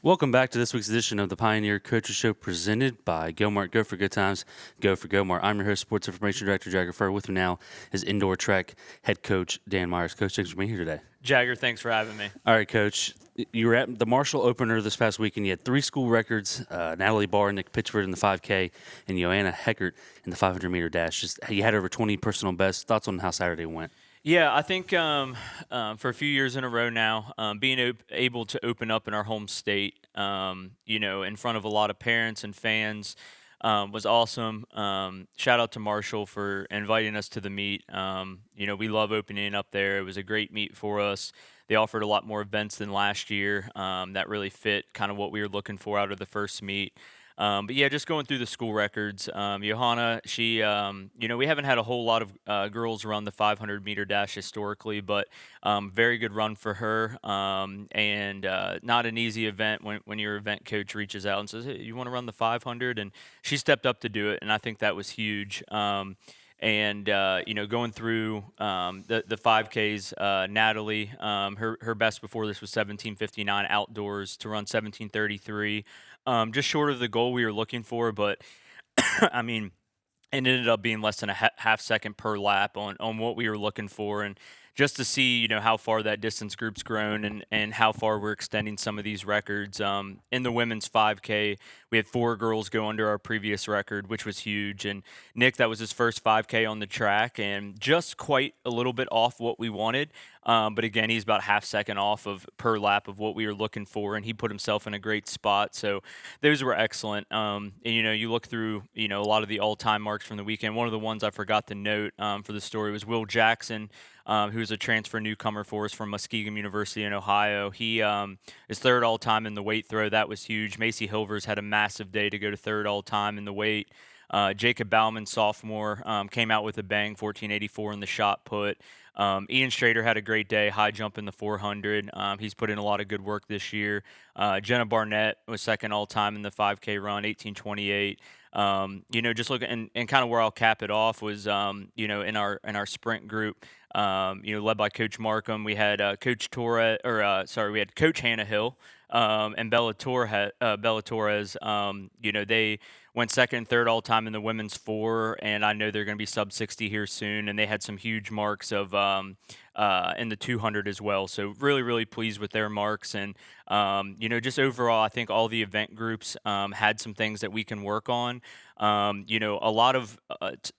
Welcome back to this week's edition of the Pioneer Coaches Show presented by GoMart. Go for good times, go for GoMart. I'm your host, Sports Information Director Jagger Furr. With me now is indoor track head coach Dan Meyers. Coach, thanks for being here today. Jagger, thanks for having me. All right, Coach. You were at the Marshall opener this past weekend. You had three school records, Natalie Barr, Nick Pitchford in the 5K, and Joanna Heckert in the 500-meter dash. You had over 20 personal bests. Thoughts on how Saturday went? Yeah, I think for a few years in a row now, being able to open up in our home state, in front of a lot of parents and fans was awesome. Shout out to Marshall for inviting us to the meet. We love opening up there. It was a great meet for us. They offered a lot more events than last year that really fit kind of what we were looking for out of the first meet. But yeah, just going through the school records, Johanna, she, we haven't had a whole lot of girls run the 500-meter dash historically, but very good run for her, and not an easy event when your event coach reaches out and says, hey, you want to run the 500? And she stepped up to do it, and I think that was huge. Going through the 5Ks, Natalie, her best before this was 17:59 outdoors to run 17:33. Just short of the goal we were looking for, but I mean, it ended up being less than a half second per lap on what we were looking for. And just to see, how far that distance group's grown and how far we're extending some of these records. In the women's 5K, we had 4 girls go under our previous record, which was huge. And Nick, that was his first 5K on the track and just quite a little bit off what we wanted. But again, he's about half second off of per lap of what we were looking for, and he put himself in a great spot. So those were excellent. You look through, a lot of the all-time marks from the weekend. One of the ones I forgot to note for the story was Will Jackson, who's a transfer newcomer for us from Muskegon University in Ohio. He is third all-time in the weight throw. That was huge. Macy Hilvers had a massive day to go to third all-time in the weight. Jacob Bauman, sophomore, came out with a bang, 1484 in the shot put. Ian Strader had a great day, high jump in the 400. He's put in a lot of good work this year. Jenna Barnett was second all-time in the 5K run, 1828. Just looking and kind of where I'll cap it off was, in our sprint group, led by Coach Markham. We had Coach we had Coach Hannah Hill and Bella Torres. They went second and third all-time in the women's 4, and I know they're going to be sub-60 here soon, and they had some huge marks of in the 200 as well. So really, really pleased with their marks. And, just overall, I think all the event groups had some things that we can work on. A lot of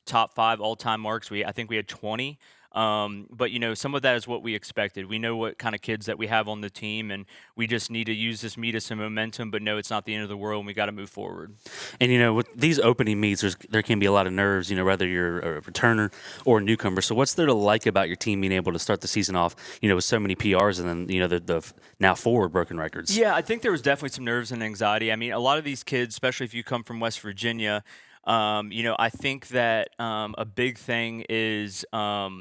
top 5 all-time marks. I think we had 20. But some of that is what we expected. We know what kind of kids that we have on the team, and we just need to use this meet as some momentum, but no, it's not the end of the world, and we got to move forward. And, with these opening meets, there can be a lot of nerves, whether you're a returner or a newcomer. So what's there to like about your team being able to start the season off, with so many PRs and then, the now forward broken records? Yeah, I think there was definitely some nerves and anxiety. I mean, a lot of these kids, especially if you come from West Virginia, I think that a big thing is a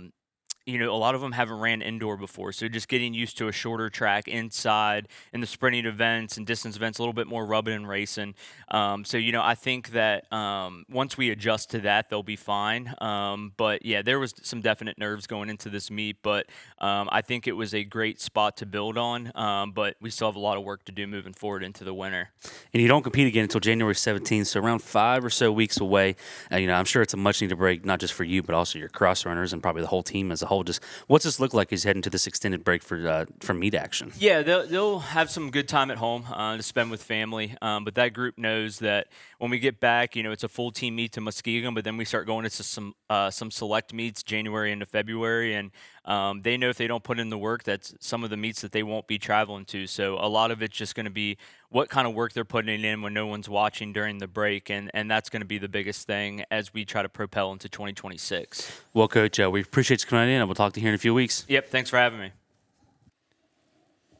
lot of them haven't ran indoor before, so just getting used to a shorter track inside in the sprinting events and distance events, a little bit more rubbing and racing. I think that once we adjust to that, they'll be fine. But yeah, there was some definite nerves going into this meet, but I think it was a great spot to build on. But we still have a lot of work to do moving forward into the winter. And you don't compete again until January 17th, so around 5 or so weeks away. I'm sure it's a much-needed break, not just for you, but also your cross runners and probably the whole team as a whole. Just what's this look like as you head into this extended break for meet action? Yeah, they'll have some good time at home to spend with family. But that group knows that when we get back, it's a full team meet to Muskegon, but then we start going into some select meets January into February, and they know if they don't put in the work, that's some of the meets that they won't be traveling to. So a lot of it's just going to be what kind of work they're putting in when no one's watching during the break, and that's going to be the biggest thing as we try to propel into 2026. Well, Coach, we appreciate you coming in, and we'll talk to you here in a few weeks. Yep, thanks for having me.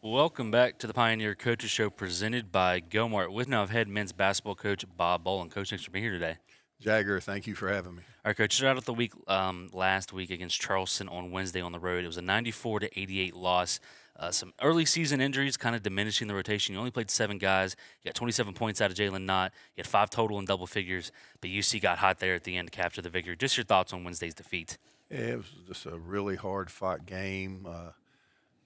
Welcome back to the Pioneer Coaches Show presented by GoMart. With now head men's basketball coach Bob Bolen. Coach, thanks for being here today. Jagger, thank you for having me. All right, Coach, started out the week last week against Charleston on Wednesday on the road. It was a 94-88 loss. Some early season injuries kind of diminishing the rotation. You only played 7 guys. You got 27 points out of Jalen Knott. You had 5 total in double figures, but UC got hot there at the end to capture the victory. Just your thoughts on Wednesday's defeat. Yeah, it was just a really hard-fought game.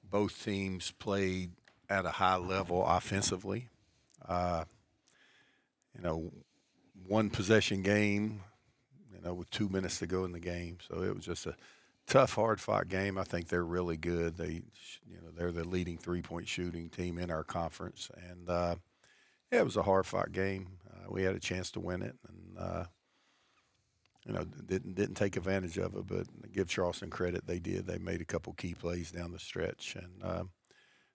Both teams played at a high level offensively. Uh, you know, one possession game, with 2 minutes to go in the game. So it was just a tough, hard-fought game. I think they're really good. They're the leading three-point shooting team in our conference, and yeah, it was a hard-fought game. We had a chance to win it, and didn't take advantage of it. But give Charleston credit, they did. They made a couple key plays down the stretch, and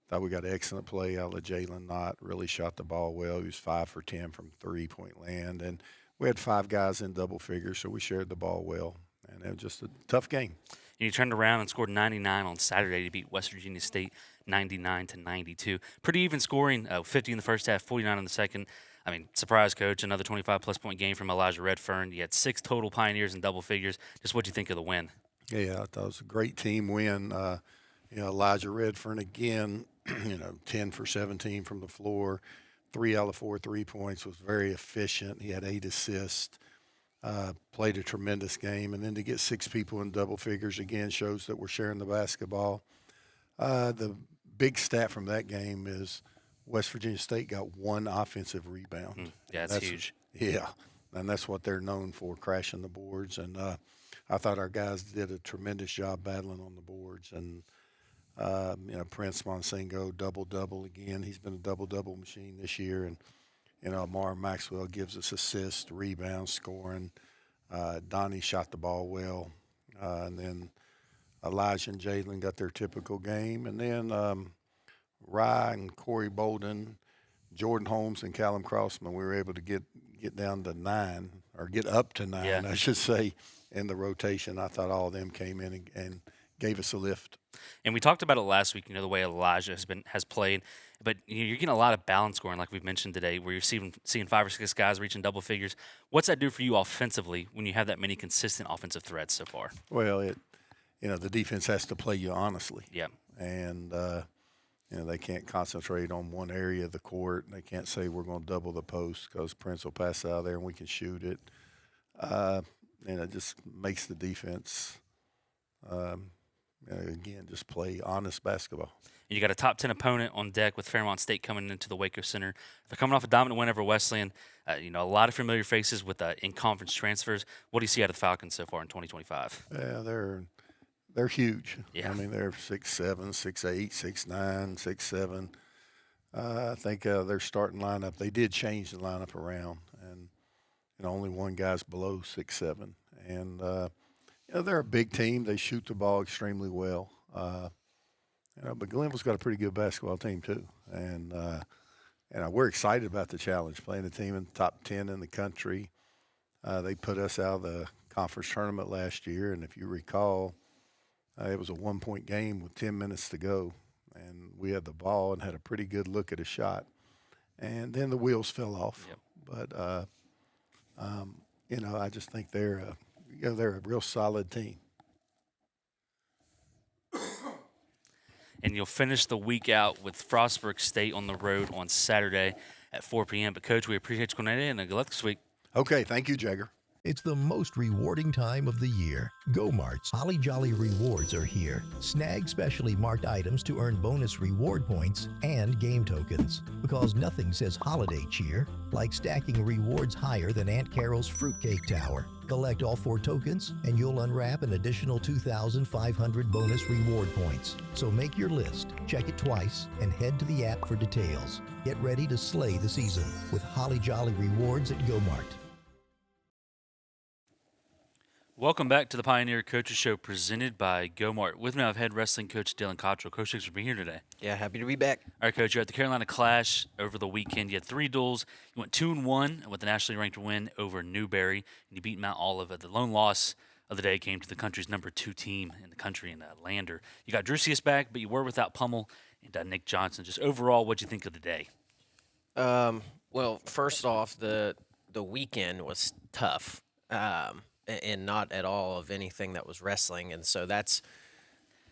thought we got an excellent play out of Jalen Knott. Really shot the ball well. He was 5 for 10 from three-point land, and we had 5 guys in double figures, so we shared the ball well. And it was just a tough game. And you turned around and scored 99 on Saturday to beat West Virginia State 99-92. Pretty even scoring, 50 in the first half, 49 in the second. I mean, surprise, Coach. Another 25-plus point game from Elijah Redfern. You had 6 total Pioneers in double figures. Just what do you think of the win? Yeah, I thought it was a great team win. Elijah Redfern again, 10 for 17 from the floor. 3 out of 4 3-points, was very efficient. He had 8 assists. Played a tremendous game, and then to get 6 people in double figures again shows that we're sharing the basketball. The big stat from that game is West Virginia State got 1 offensive rebound. Yeah, that's huge. Yeah, and that's what they're known for, crashing the boards. And I thought our guys did a tremendous job battling on the boards. And Prince Monsengo double-double again. He's been a double-double machine this year, and Amar Maxwell gives us assists, rebounds, scoring. Donnie shot the ball well. And then Elijah and Jalen got their typical game. And then Rye and Corey Bolen, Jordan Holmes and Callum Crossman, we were able to get down to 9, or get up to 9, I should say, in the rotation. I thought all of them came in and gave us a lift. And we talked about it last week, the way Elijah has played. But you're getting a lot of balance scoring, like we've mentioned today, where you're seeing 5 or 6 guys reaching double figures. What's that do for you offensively when you have that many consistent offensive threats so far? Well, the defense has to play you honestly. Yeah. And, they can't concentrate on one area of the court. They can't say we're going to double the post because Prince will pass out there and we can shoot it. And it just makes the defense, again, just play honest basketball. And you got a top 10 opponent on deck with Fairmont State coming into the Waco Center. They're coming off a dominant win over Wesleyan. A lot of familiar faces with in-conference transfers. What do you see out of the Falcons so far in 2025? Yeah, they're huge. Yeah. I mean, they're 6'7", 6'8", 6'9", 6'7". I think their starting lineup, they did change the lineup around, and only one guy's below 6'7". And they're a big team. They shoot the ball extremely well. But Glenville's got a pretty good basketball team too, and we're excited about the challenge, playing a team in the top 10 in the country. They put us out of the conference tournament last year, and if you recall, it was a 1-point game with 10 minutes to go, and we had the ball and had a pretty good look at a shot, and then the wheels fell off. Yep. But I just think they're a real solid team. And you'll finish the week out with Frostburg State on the road on Saturday at 4 p.m. But, Coach, we appreciate you coming in, and good luck this week. Okay, thank you, Jagger. It's the most rewarding time of the year. GoMart's Holly Jolly Rewards are here. Snag specially marked items to earn bonus reward points and game tokens. Because nothing says holiday cheer like stacking rewards higher than Aunt Carol's Fruitcake Tower. Collect all 4 tokens and you'll unwrap an additional 2,500 bonus reward points. So make your list, check it twice, and head to the app for details. Get ready to slay the season with Holly Jolly Rewards at GoMart. Welcome back to the Pioneer Coaches Show presented by GoMart. With me, I have head wrestling coach Dylan Cottrell. Coach, thanks for being here today. Yeah, happy to be back. All right, Coach, you're at the Carolina Clash over the weekend. You had 3 duels. You went 2-1 with the nationally ranked win over Newberry, and you beat Mount Olive. The lone loss of the day came to the country's number 2 team in the country in Lander. You got Drusius back, but you were without Pummel and Nick Johnson. Just overall, what'd you think of the day? Well, first off, the weekend was tough. And not at all of anything that was wrestling, and so that's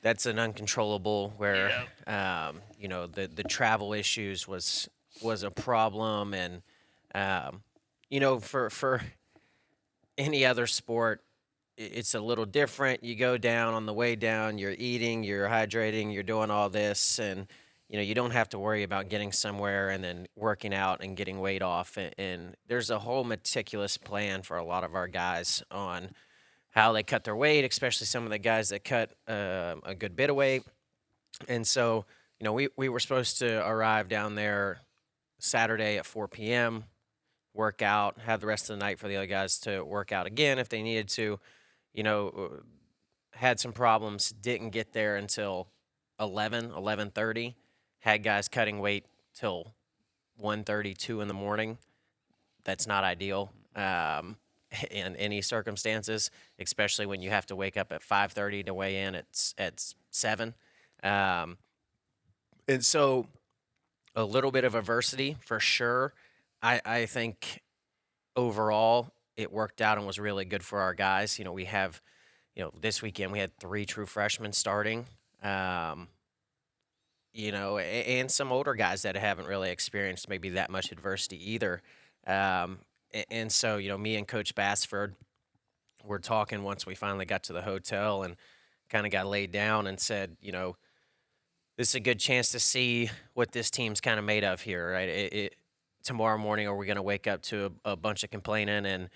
an uncontrollable where the travel issues was a problem, and for any other sport it's a little different. You go down, on the way down you're eating, you're hydrating, you're doing all this, and you don't have to worry about getting somewhere and then working out and getting weight off. And there's a whole meticulous plan for a lot of our guys on how they cut their weight, especially some of the guys that cut a good bit of weight. And so, we were supposed to arrive down there Saturday at 4 p.m., work out, have the rest of the night for the other guys to work out again if they needed to. Had some problems, didn't get there until 11:30. Had guys cutting weight till 1:30, 2 in the morning. That's not ideal in any circumstances, especially when you have to wake up at 5:30 to weigh in at 7. And so a little bit of adversity for sure. I think overall it worked out and was really good for our guys. We have, this weekend we had 3 true freshmen starting. And some older guys that haven't really experienced maybe that much adversity either. And so, me and Coach Bassford were talking once we finally got to the hotel and kind of got laid down and said, this is a good chance to see what this team's kind of made of here, right? Tomorrow morning, are we going to wake up to a bunch of complaining and,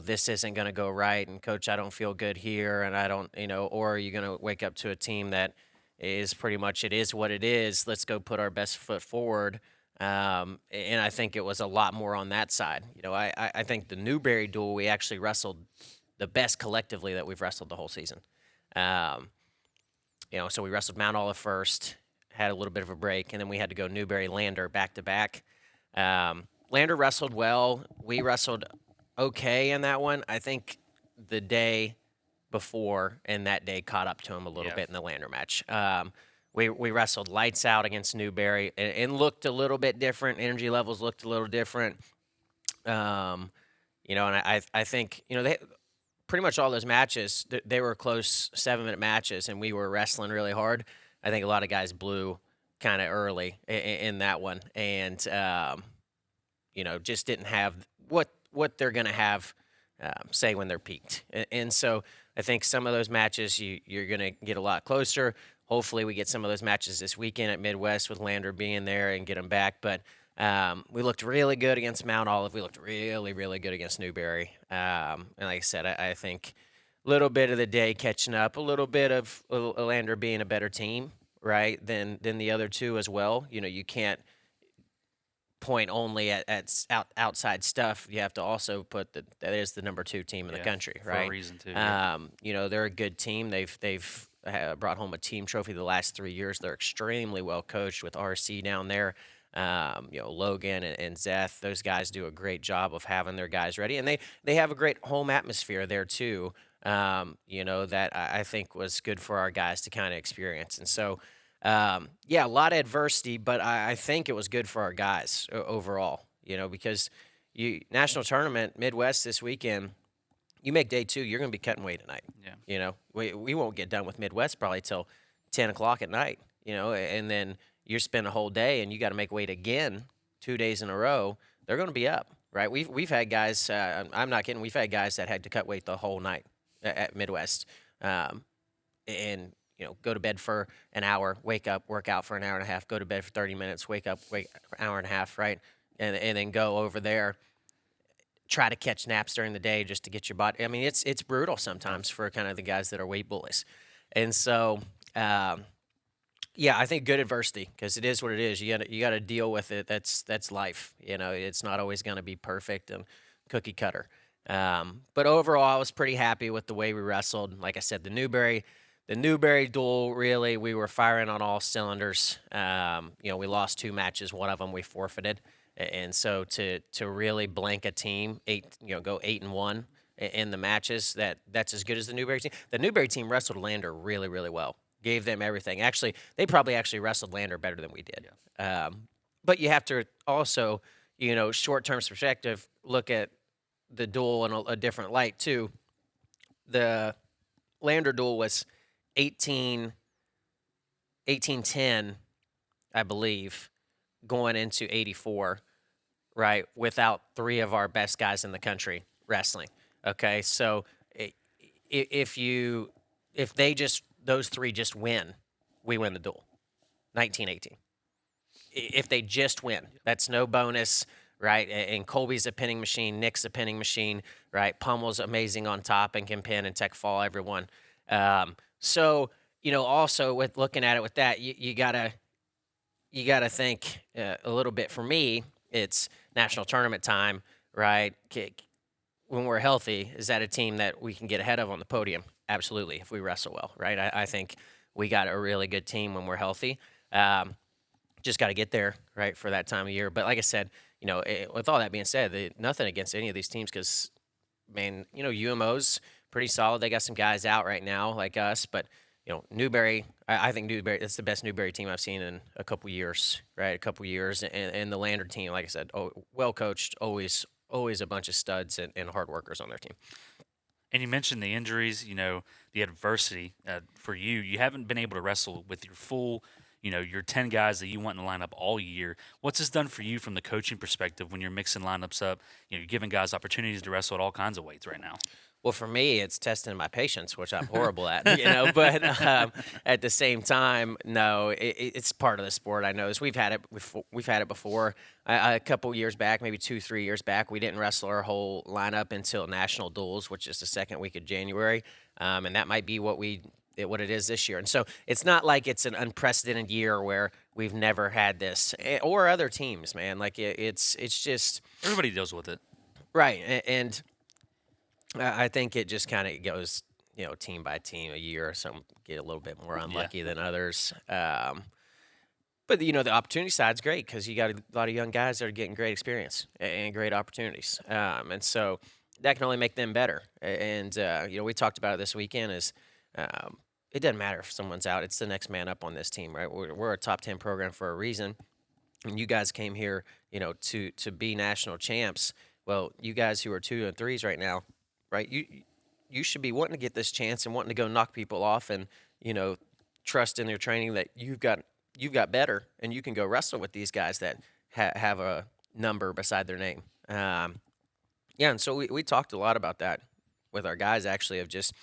this isn't going to go right, and Coach, I don't feel good here, and I don't, or are you going to wake up to a team that is pretty much, it is what it is, let's go put our best foot forward. And I think it was a lot more on that side. I think the Newberry duel, we actually wrestled the best collectively that we've wrestled the whole season. So we wrestled Mount Olive first, had a little bit of a break, and then we had to go Newberry-Lander back-to-back. Lander wrestled well. We wrestled okay in that one. I think the day before and that day caught up to him a little bit in the Lander match. We wrestled lights out against Newberry and looked a little bit different. Energy levels looked a little different. And I think, they pretty much all those matches, they were close 7-minute matches, and we were wrestling really hard. I think a lot of guys blew kind of early in that one, and just didn't have what they're going to have, say when they're peaked. And so I think some of those matches you're going to get a lot closer. Hopefully we get some of those matches this weekend at Midwest with Lander being there and get them back. But we looked really good against Mount Olive. We looked really, really good against Newberry. And like I said, I think a little bit of the day catching up, a little bit of Lander being a better team, right, than the other two as well. You can't point only at outside stuff. You have to also put that is the number 2 team in the country, right? For a reason too. They're a good team. They've brought home a team trophy the last 3 years. They're extremely well coached with RC down there. Logan and Zeth, those guys do a great job of having their guys ready, and they have a great home atmosphere there too. That I think was good for our guys to kind of experience. And so, a lot of adversity, but I think it was good for our guys overall, because national tournament, Midwest this weekend, you make day 2, you're going to be cutting weight tonight. Yeah. We won't get done with Midwest probably till 10 o'clock at night, and then you spend a whole day and you got to make weight again 2 days in a row. They're going to be up, right? We've had guys, I'm not kidding, we've had guys that had to cut weight the whole night at Midwest, and go to bed for an hour, wake up, work out for an hour and a half, go to bed for 30 minutes, wake up, for an hour and a half, right? And then go over there, try to catch naps during the day just to get your body. I mean, it's brutal sometimes for kind of the guys that are weight bullies. And so, I think good adversity, because it is what it is. You got to deal with it. That's life. It's not always going to be perfect and cookie cutter. But overall, I was pretty happy with the way we wrestled. Like I said, the Newberry duel, really, we were firing on all cylinders. We lost 2 matches. One of them we forfeited. And so to really blank a team, go 8-1 in the matches, that's as good as the Newberry team. The Newberry team wrestled Lander really, really well. Gave them everything. Actually, they probably wrestled Lander better than we did. Yeah. But you have to also, short-term perspective, look at the duel in a different light too. The Lander duel was 18-10, I believe, going into 84, right, without 3 of our best guys in the country wrestling. Okay, so if those 3 just win, we win the duel, 19-18. if they just win. That's no bonus, right? And Colby's a pinning machine. Nick's a pinning machine, right? Pummel's amazing on top and can pin and tech fall everyone. So, also with looking at it with that, you gotta think a little bit. For me, it's national tournament time, right? When we're healthy, is that a team that we can get ahead of on the podium? Absolutely, if we wrestle well, right? I think we got a really good team when we're healthy. Just got to get there, right, for that time of year. But like I said, with all that being said, nothing against any of these teams because, man, UMO's pretty solid. They got some guys out right now like us, but Newberry, I think Newberry, that's the best Newberry team I've seen in a couple years, right? A couple years. And the Lander team, like I said, well coached, always a bunch of studs and hard workers on their team. And you mentioned the injuries, the adversity for you. You haven't been able to wrestle with your full, your 10 guys that you want in the lineup all year. What's this done for you from the coaching perspective when you're mixing lineups up? You're giving guys opportunities to wrestle at all kinds of weights right now. Well, for me, it's testing my patience, which I'm horrible at, But at the same time, no, it's part of the sport. I know this. We've had it before. A couple years back, maybe 2-3 years back, we didn't wrestle our whole lineup until National Duels, which is the second week of January, and that might be what it is this year. And so it's not like it's an unprecedented year where we've never had this, or other teams, man. Like it's just everybody deals with it, right? And I think it just kind of goes, team by team a year. Some get a little bit more unlucky than others. But, the opportunity side's great because you got a lot of young guys that are getting great experience and great opportunities. And so that can only make them better. And, we talked about it this weekend is it doesn't matter if someone's out. It's the next man up on this team, right? We're a top 10 program for a reason. And you guys came here, to be national champs. Well, you guys who are 2 and 3s right now, right? You should be wanting to get this chance and wanting to go knock people off and, trust in their training that you've got better and you can go wrestle with these guys that have a number beside their name. And so we talked a lot about that with our guys actually of just,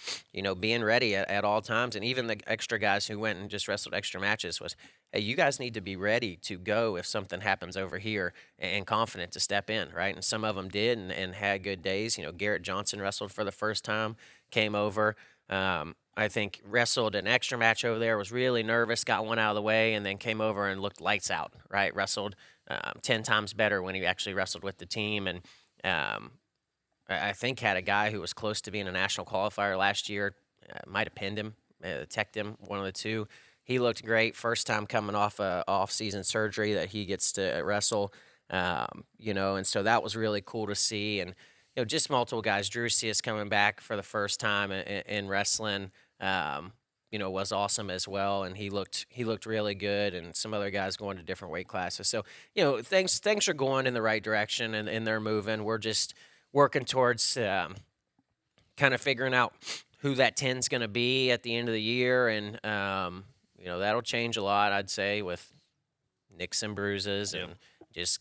being ready at all times. And even the extra guys who went and just wrestled extra matches was, hey, you guys need to be ready to go if something happens over here and confident to step in, right? And some of them did and had good days. Garrett Johnson wrestled for the first time, came over. I think wrestled an extra match over there, was really nervous, got one out of the way, and then came over and looked lights out, right? Wrestled 10 times better when he actually wrestled with the team. And I think had a guy who was close to being a national qualifier last year, might have pinned him, teched him, one of the two. He looked great. First time coming off a off-season surgery that he gets to wrestle, and so that was really cool to see. And, just multiple guys. Drew Sias coming back for the first time in wrestling, was awesome as well. And he looked really good. And some other guys going to different weight classes. So, things are going in the right direction and they're moving. We're just working towards kind of figuring out who that 10's going to be at the end of the year. And, that'll change a lot, I'd say, with nicks and bruises and just,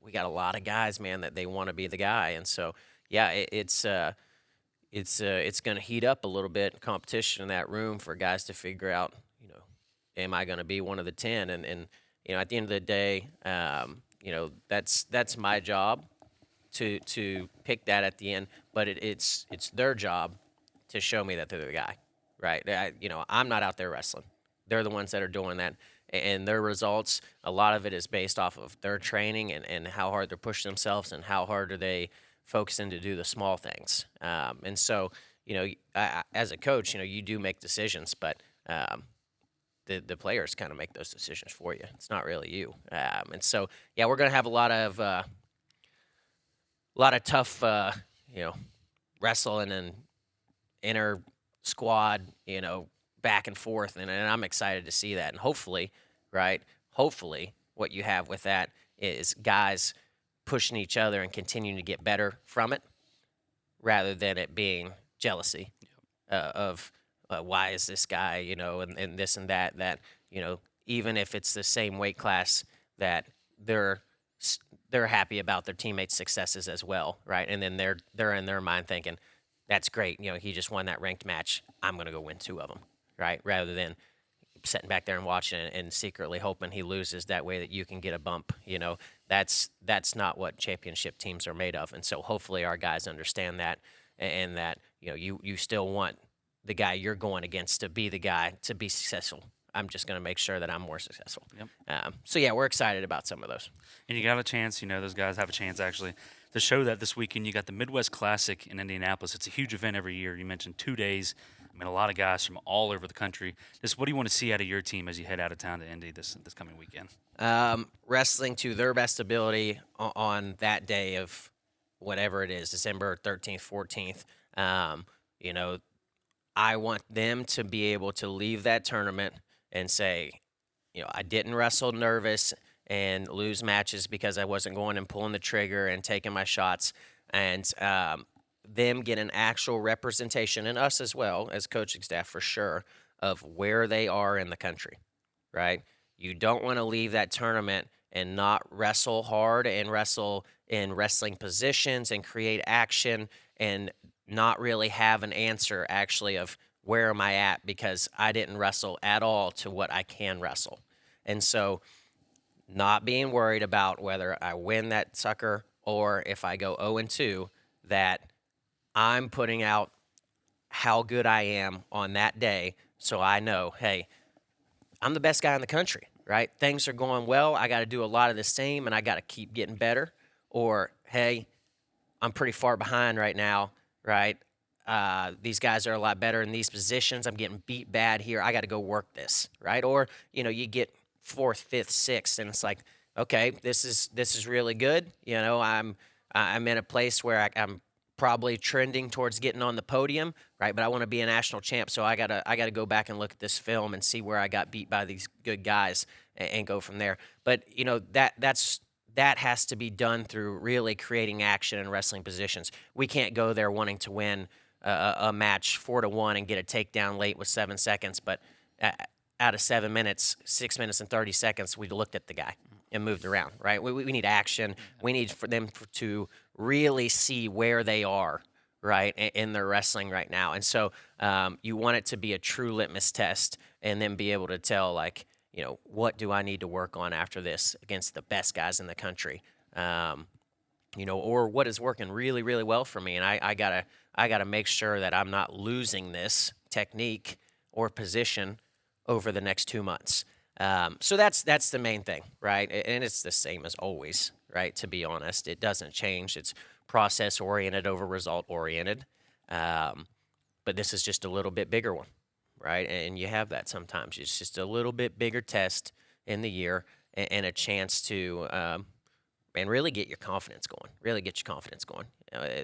we got a lot of guys, man, that they want to be the guy. And so, it's going to heat up a little bit, competition in that room for guys to figure out, am I going to be one of the 10? And at the end of the day, that's my job to pick that at the end, but it's their job to show me that they're the guy, right? I'm not out there wrestling. They're the ones that are doing that, and their results, a lot of it is based off of their training and how hard they're pushing themselves and how hard are they focusing to do the small things. And so, as a coach, you do make decisions, but the players kind of make those decisions for you. It's not really you. And so, we're going to have a lot of tough, wrestling and inner squad, back and forth, and I'm excited to see that. And hopefully, what you have with that is guys pushing each other and continuing to get better from it, rather than it being jealousy of why is this guy, and this and that. That even if it's the same weight class, that they're happy about their teammates' successes as well, right? And then they're in their mind thinking, that's great. He just won that ranked match. I'm going to go win 2 of them, right? Rather than sitting back there and watching it and secretly hoping he loses that way that you can get a bump. That's not what championship teams are made of. And so hopefully our guys understand that, and that you still want the guy you're going against to be the guy to be successful. I'm just going to make sure that I'm more successful. Yep. So yeah, we're excited about some of those. And you got a chance, those guys have a chance actually to show that this weekend. You got the Midwest Classic in Indianapolis. It's a huge event every year. You mentioned 2 days. I mean, a lot of guys from all over the country. Just what do you want to see out of your team as you head out of town to Indy this coming weekend? Wrestling to their best ability on that day of whatever it is, December 13th, 14th. I want them to be able to leave that tournament and say, I didn't wrestle nervous and lose matches because I wasn't going and pulling the trigger and taking my shots, and them get an actual representation, and us as well as coaching staff for sure, of where they are in the country, right? You don't want to leave that tournament and not wrestle hard and wrestle in wrestling positions and create action and not really have an answer actually of where am I at because I didn't wrestle at all to what I can wrestle. And so not being worried about whether I win that sucker or if I go 0-2, that I'm putting out how good I am on that day so I know, hey, I'm the best guy in the country, right? Things are going well. I got to do a lot of the same, and I got to keep getting better. Or, hey, I'm pretty far behind right now, right? These guys are a lot better in these positions. I'm getting beat bad here. I got to go work this, right? Or, you get 4th, 5th, 6th, and it's like, okay, this is really good. I'm in a place where I'm probably trending towards getting on the podium, right? But I want to be a national champ, so I gotta go back and look at this film and see where I got beat by these good guys and go from there. But that has to be done through really creating action and wrestling positions. We can't go there wanting to win a match 4-1 and get a takedown late with 7 seconds, but out of 7 minutes, 6 minutes and 30 seconds, we looked at the guy and moved around, right? We need action. We need for them to really see where they are, right, in their wrestling right now. And so you want it to be a true litmus test and then be able to tell, like, what do I need to work on after this against the best guys in the country, or what is working really, really well for me. And I gotta make sure that I'm not losing this technique or position over the next 2 months. So that's the main thing, right? And it's the same as always, right? To be honest, it doesn't change. It's process-oriented over result-oriented. But this is just a little bit bigger one, right? And you have that sometimes. It's just a little bit bigger test in the year and a chance to and really get your confidence going. Really get your confidence going.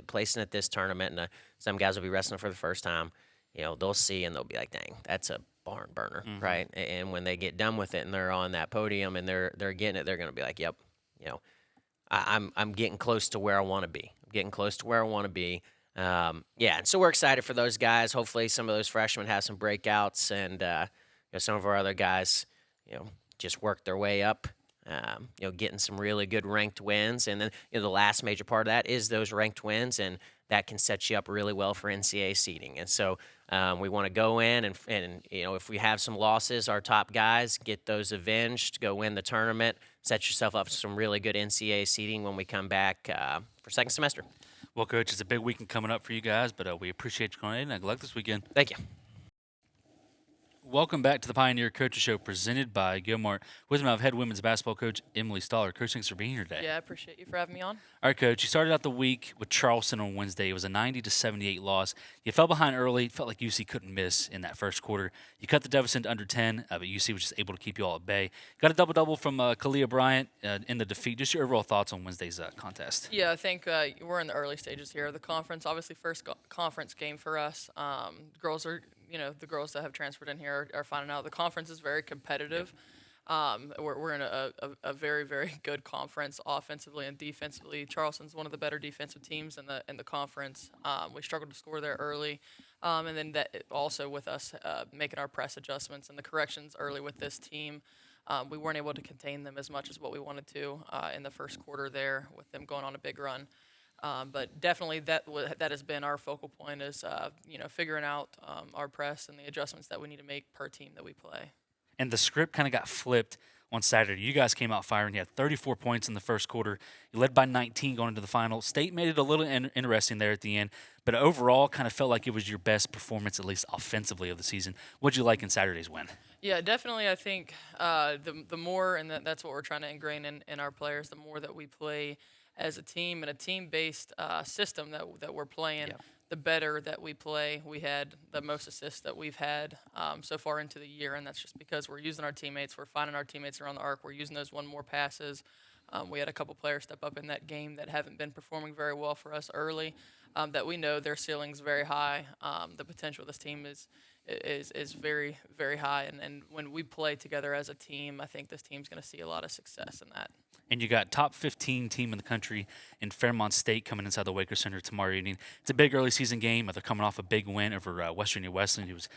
Placing at this tournament, and some guys will be wrestling for the first time. They'll see and they'll be like, "Dang, that's a barn burner," right? And when they get done with it and they're on that podium and they're getting it, they're going to be like, "Yep, I'm getting close to where I want to be. I'm getting close to where I want to be." And so we're excited for those guys. Hopefully, some of those freshmen have some breakouts, and some of our other guys, just work their way up. Getting some really good ranked wins, and then the last major part of that is those ranked wins, and that can set you up really well for NCAA seeding. And so we want to go in and if we have some losses, our top guys get those avenged, go win the tournament, set yourself up for some really good NCAA seeding when we come back for second semester. Well, Coach, it's a big weekend coming up for you guys, but we appreciate you coming in, and good luck this weekend. Thank you. Welcome back to the Pioneer Coaches Show presented by GoMart. With me, I have head women's basketball coach Emily Stoller. Coach, thanks for being here today. Yeah, I appreciate you for having me on. All right, Coach, you started out the week with Charleston on Wednesday. It was a 90-78 loss. You fell behind early. Felt like UC couldn't miss in that first quarter. You cut the deficit to under 10, but UC was just able to keep you all at bay. Got a double-double from Kalia Bryant in the defeat. Just your overall thoughts on Wednesday's contest. Yeah, I think we're in the early stages here of the conference. Obviously, first conference game for us. Girls are, the girls that have transferred in here are finding out the conference is very competitive. We're in a very, very good conference offensively and defensively. Charleston's one of the better defensive teams in the conference. We struggled to score there early, and then that also with us making our press adjustments and the corrections early with this team, we weren't able to contain them as much as what we wanted to in the first quarter there with them going on a big run. But definitely that has been our focal point is figuring out our press and the adjustments that we need to make per team that we play. And the script kind of got flipped on Saturday. You guys came out firing. You had 34 points in the first quarter. You led by 19 going into the final. State made it a little interesting there at the end, but overall kind of felt like it was your best performance, at least offensively, of the season. What'd you like in Saturday's win? Yeah, definitely. I think the more, and that's what we're trying to ingrain in our players, the more that we play as a team and a team-based system that we're playing, the better that we play. We had the most assists that we've had so far into the year, and that's just because we're using our teammates. We're finding our teammates around the arc. We're using those one more passes. We had a couple players step up in that game that haven't been performing very well for us early, that we know their ceiling's very high. The potential of this team is very, very high, and when we play together as a team, I think this team's going to see a lot of success in that. And you got top 15 team in the country in Fairmont State coming inside the Waker Center tomorrow evening. It's a big early season game. They're coming off a big win over Western New Wesleyan, who was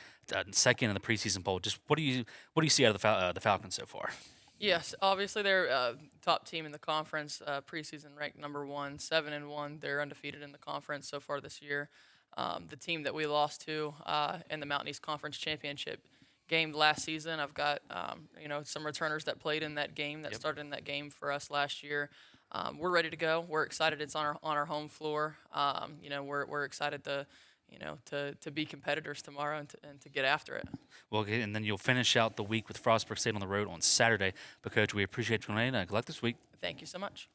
second in the preseason poll. Just what do you see out of the Falcons so far? Yes, obviously they're top team in the conference, preseason ranked number 1, 7-1. They're undefeated in the conference so far this year. The team that we lost to in the Mountain East Conference Championship game last season, I've got some returners that played in that game, that started in that game for us last year. We're ready to go. We're excited. It's on our home floor. We're excited to be competitors tomorrow and to get after it. Well, okay, and then you'll finish out the week with Frostburg State on the road on Saturday. But Coach, we appreciate you coming in. Good luck this week. Thank you so much.